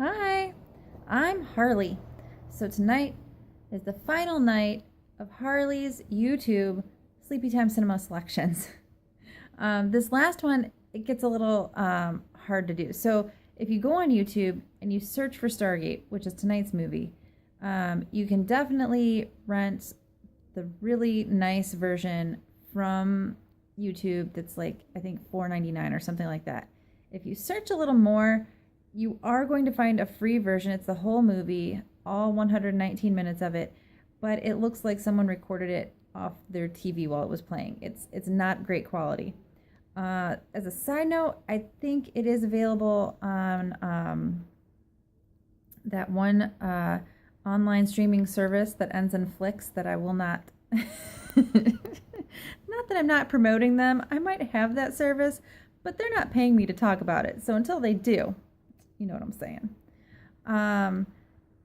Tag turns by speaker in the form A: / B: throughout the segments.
A: Hi, I'm Harley. So tonight is the final night of Harley's YouTube Sleepytime Cinema Selections. This last one, it gets a little hard to do. So if you go on YouTube and you search for StarGate, which is tonight's movie, you can definitely rent the really nice version from YouTube that's like, I think $4.99 or something like that. If you search a little more, you are going to find a free version. It's the whole movie, all 119 minutes of it, but it looks like someone recorded it off their TV while it was playing. It's not great quality. As a side note, I think it is available on that one online streaming service that ends in Flix that I will not. Not that I'm not promoting them. I might have that service, but they're not paying me to talk about it. So until they do, you know what I'm saying.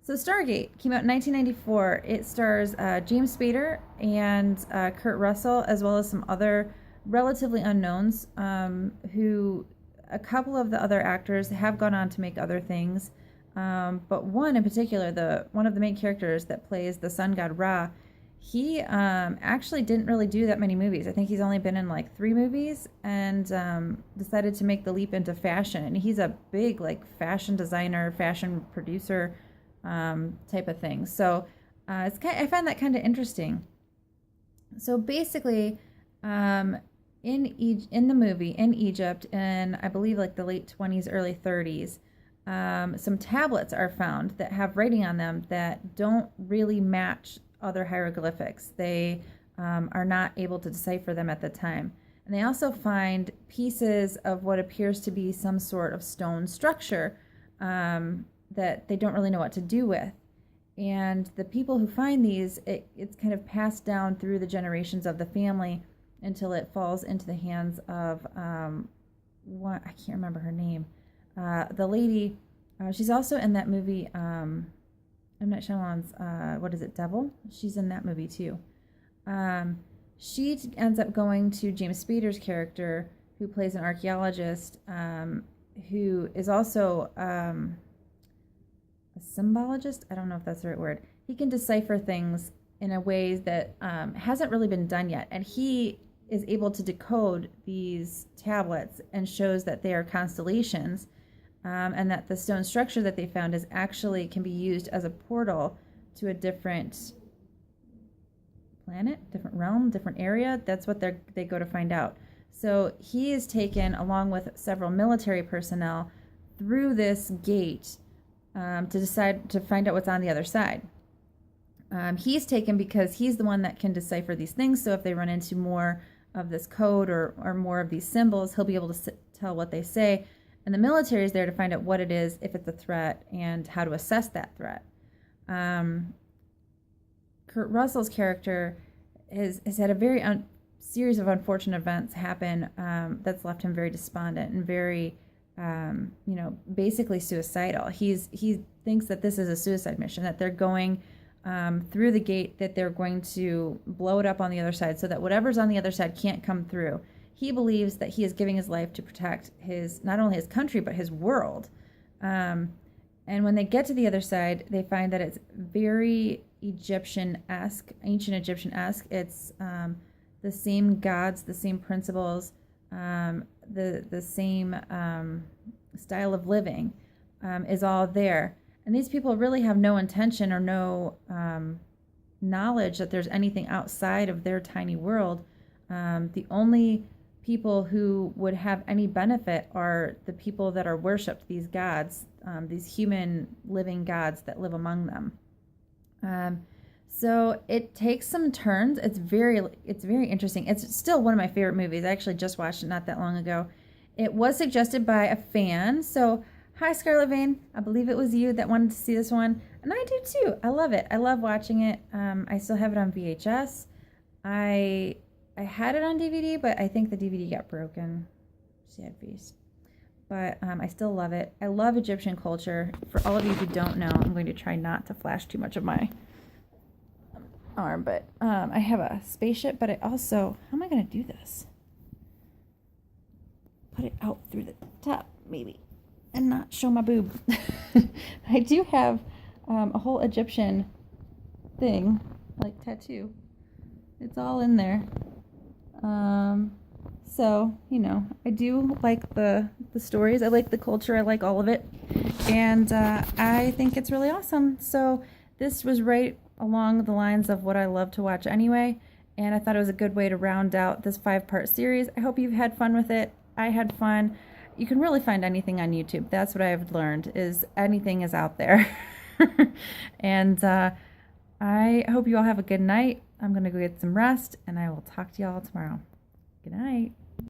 A: So Stargate came out in 1994. It stars James Spader and Kurt Russell, as well as some other relatively unknowns, who a couple of the other actors have gone on to make other things. But one in particular, one of the main characters that plays the sun god Ra, he actually didn't really do that many movies. I think he's only been in like 3 movies, and decided to make the leap into fashion. And he's a big like fashion designer, fashion producer type of thing. So I find that kind of interesting. So basically, in the movie in Egypt, in I believe like the late 20s, early 30s, some tablets are found that have writing on them that don't really match other hieroglyphics. They are not able to decipher them at the time. And they also find pieces of what appears to be some sort of stone structure that they don't really know what to do with. And the people who find these, it's kind of passed down through the generations of the family until it falls into the hands of what, I can't remember her name. The lady, she's also in that movie, M. Night Shyamalan's, what is it, Devil? She's in that movie too. She ends up going to James Spader's character, who plays an archaeologist, who is also a symbologist. I don't know if that's the right word. He can decipher things in a way that hasn't really been done yet. And he is able to decode these tablets and shows that they are constellations. And that the stone structure that they found is actually can be used as a portal to a different planet, different realm, different area. That's what they go to find out. So he is taken along with several military personnel through this gate to decide to find out what's on the other side. He's taken because he's the one that can decipher these things. So if they run into more of this code or more of these symbols, he'll be able to tell what they say. And the military is there to find out what it is, if it's a threat, and how to assess that threat. Kurt Russell's character has had a series of unfortunate events happen that's left him very despondent and very, basically suicidal. He thinks that this is a suicide mission, that they're going through the gate, that they're going to blow it up on the other side so that whatever's on the other side can't come through. He believes that he is giving his life to protect not only his country, but his world. And when they get to the other side, they find that it's very Egyptian-esque, ancient Egyptian-esque. It's the same gods, the same principles, the same style of living is all there. And these people really have no intention or no knowledge that there's anything outside of their tiny world. The only people who would have any benefit are the people that are worshipped, these gods, these human living gods that live among them. So it takes some turns. It's very interesting. It's still one of my favorite movies. I actually just watched it not that long ago. It was suggested by a fan. So hi, ScarlettVein. I believe it was you that wanted to see this one, and I do too. I love it. I love watching it. I still have it on VHS. I had it on DVD, but I think the DVD got broken. Sad face. But I still love it. I love Egyptian culture. For all of you who don't know, I'm going to try not to flash too much of my arm, but I have a spaceship, but I also, how am I going to do this? Put it out through the top, maybe, and not show my boob. I do have a whole Egyptian thing, like tattoo. It's all in there. So, I do like the stories. I like the culture. I like all of it. And I think it's really awesome. So this was right along the lines of what I love to watch anyway. And I thought it was a good way to round out this 5-part series. I hope you've had fun with it. I had fun. You can really find anything on YouTube. That's what I've learned, is anything is out there. And I hope you all have a good night. I'm going to go get some rest, and I will talk to you all tomorrow. Good night.